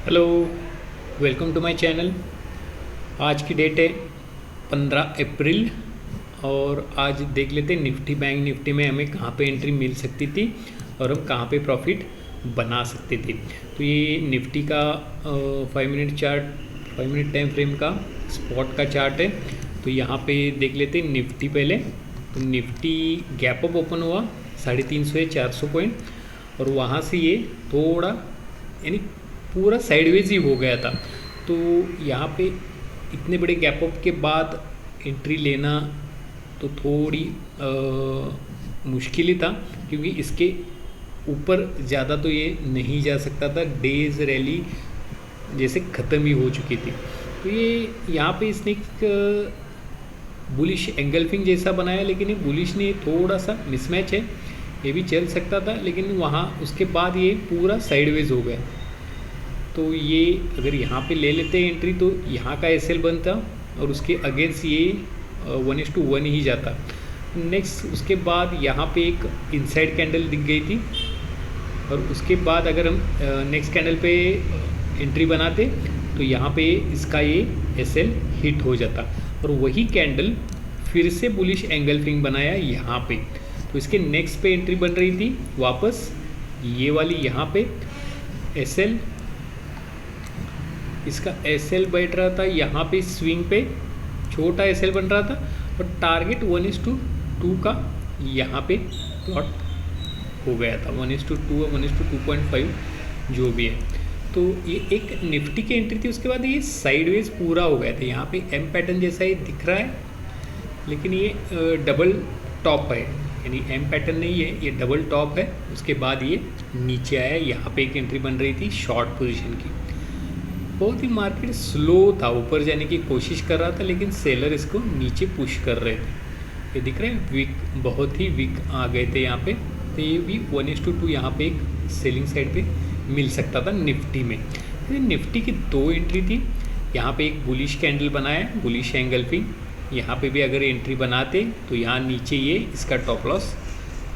Hello, welcome to my channel. आज की date है 15 अप्रैल और आज देख लेते हैं निफ्टी बैंक निफ्टी में हमें कहाँ पे एंट्री मिल सकती थी और हम कहाँ पे प्रॉफिट बना सकते थे। तो ये निफ्टी का 5 minute chart, 5 minute time frame का स्पॉट का चार्ट है। तो यहाँ पे देख लेते हैं निफ्टी पहले। तो निफ्टी गैप अप ओपन हुआ 350 है 400 पॉइंट और वहाँ से ये थोड़ा यानी पूरा साइडवेज ही हो गया था। तो यहाँ पे इतने बड़े गैप अप के बाद एंट्री लेना तो थोड़ी मुश्किल ही था, क्योंकि इसके ऊपर ज़्यादा तो ये नहीं जा सकता था। डेज रैली जैसे ख़त्म ही हो चुकी थी। तो ये यहाँ पे इसने एक बुलिश एंगल्फिंग जैसा बनाया, लेकिन ये बुलिश ने थोड़ा सा मिसमैच है, ये भी चल सकता था, लेकिन वहाँ उसके बाद ये पूरा साइडवेज हो गया। तो ये अगर यहाँ पे ले लेते हैं एंट्री तो यहाँ का एस एल बनता और उसके अगेंस्ट ये 1:1 ही जाता। नेक्स्ट उसके बाद यहाँ पे एक इनसाइड कैंडल दिख गई थी और उसके बाद अगर हम नेक्स्ट कैंडल पे एंट्री बनाते तो यहाँ पे इसका ये एस एल हिट हो जाता और वही कैंडल फिर से बुलिश एंगल्फिंग बनाया यहाँ पे। तो इसके नेक्स्ट पे एंट्री बन रही थी वापस ये वाली, यहाँ पे एस एल, इसका एस एल बैठ रहा था यहाँ पे स्विंग पे, छोटा एस एल बन रहा था और टारगेट 1:2 का यहाँ पे प्लॉट हो गया था। 1:2 और 1:2.5 जो भी है। तो ये एक निफ्टी की एंट्री थी। उसके बाद ये साइडवेज पूरा हो गया था। यहाँ पे एम पैटर्न जैसा ही दिख रहा है, लेकिन ये डबल टॉप है, यानी एम पैटर्न नहीं है, ये डबल टॉप है। उसके बाद ये नीचे आया, यहाँ पे एक एंट्री बन रही थी शॉर्ट पोजीशन की। बहुत ही मार्केट स्लो था, ऊपर जाने की कोशिश कर रहा था, लेकिन सेलर इसको नीचे पुश कर रहे थे। ये दिख रहे हैं वीक, बहुत ही वीक आ गए थे यहाँ पे। तो ये भी 1:2 यहाँ पे एक सेलिंग साइड पे मिल सकता था निफ्टी में। तो निफ्टी की 2 एंट्री थी। यहाँ पे एक बुलिश कैंडल बनाया, बुलिश एंगल्फिंग। यहाँ पे भी अगर एंट्री बनाते तो यहाँ नीचे ये इसका टॉप लॉस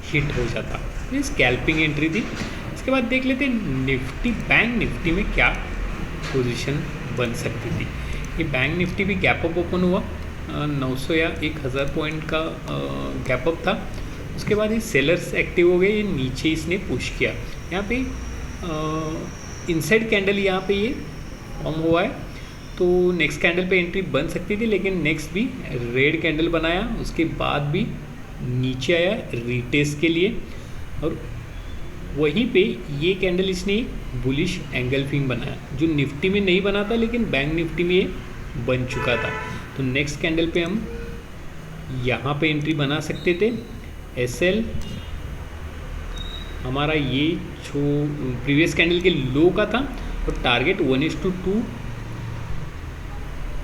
हिट हो जाता। ये स्कैल्पिंग एंट्री थी। इसके बाद देख लेते निफ्टी बैंक निफ्टी में क्या पोजीशन बन सकती थी। ये बैंक निफ्टी भी गैप अप ओपन हुआ 900 या 1000 पॉइंट का गैप अप था। उसके बाद ये सेलर्स एक्टिव हो गए, ये नीचे इसने पुश किया। यहाँ पे इनसाइड कैंडल यहाँ पे ये फॉर्म हुआ है, तो नेक्स्ट कैंडल पे एंट्री बन सकती थी, लेकिन नेक्स्ट भी रेड कैंडल बनाया। उसके बाद भी नीचे आया रीटेस्ट के लिए और वहीं पे ये कैंडल इसने बुलिश एंगल्फिंग बनाया, जो निफ्टी में नहीं बना था, लेकिन बैंक निफ्टी में ये बन चुका था। तो नेक्स्ट कैंडल पे हम यहाँ पे एंट्री बना सकते थे। एस एल हमारा ये जो प्रीवियस कैंडल के लो का था और टारगेट 1:2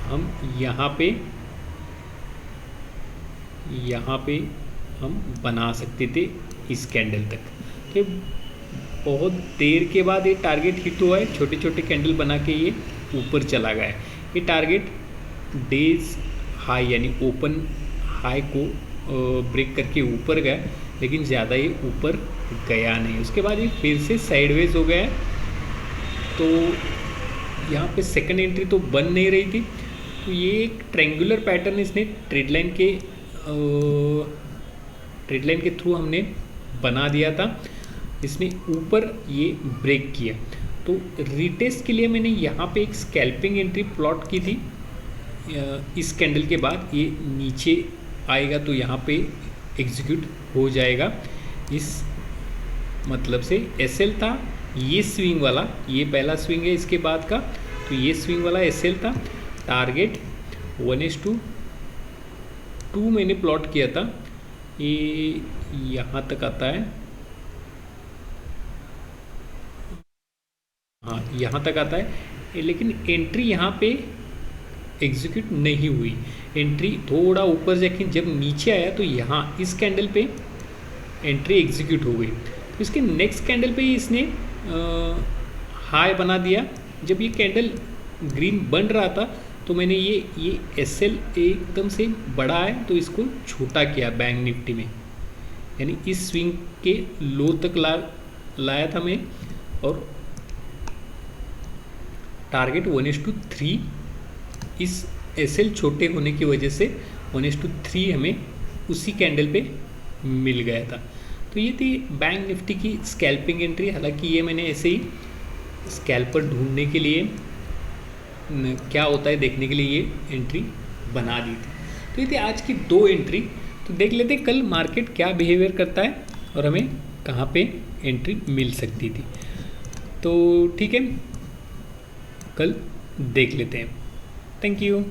हम यहाँ पे हम बना सकते थे इस कैंडल तक। तो बहुत देर के बाद ये टारगेट हिट हुआ है, छोटे छोटे कैंडल बना के ये ऊपर चला गया है। ये टारगेट डेज हाई यानी ओपन हाई को ब्रेक करके ऊपर गया, लेकिन ज़्यादा ये ऊपर गया नहीं। उसके बाद ये फिर से साइडवेज हो गया है। तो यहाँ पे सेकंड एंट्री तो बन नहीं रही थी। तो ये एक ट्रेंगुलर पैटर्न इसने ट्रेड लाइन के थ्रू हमने बना दिया था। इसने ऊपर ये ब्रेक किया, तो रिटेस्ट के लिए मैंने यहाँ पे एक स्कैल्पिंग एंट्री प्लॉट की थी। इस कैंडल के बाद ये नीचे आएगा तो यहाँ पे एग्जीक्यूट हो जाएगा। इस मतलब से एसएल था ये स्विंग वाला, ये पहला स्विंग है इसके बाद का, तो ये स्विंग वाला एसएल था। टारगेट 1:2 मैंने प्लॉट किया था, ये यहाँ तक आता है, हाँ यहाँ तक आता है, लेकिन एंट्री यहाँ पे एग्जीक्यूट नहीं हुई। एंट्री थोड़ा ऊपर जाके जब नीचे आया तो यहाँ इस कैंडल पे एंट्री एग्जीक्यूट हो गई। तो इसके नेक्स्ट कैंडल पे इसने हाई बना दिया। जब ये कैंडल ग्रीन बन रहा था तो मैंने ये एसएल एकदम से बड़ा है तो इसको छोटा किया बैंक निफ्टी में, यानी इस स्विंग के लो तक लाया था मैं और टारगेट 1:3, इस एसएल छोटे होने की वजह से 1:3 हमें उसी कैंडल पे मिल गया था। तो ये थी बैंक निफ्टी की स्कैल्पिंग एंट्री। हालांकि ये मैंने ऐसे ही स्कैल्पर ढूंढने के लिए क्या होता है देखने के लिए ये एंट्री बना दी थी। तो ये थी आज की 2 एंट्री। तो देख लेते कल मार्केट क्या बिहेवियर करता है और हमें कहाँ पे एंट्री मिल सकती थी। तो ठीक है, कल देख लेते हैं। Thank you.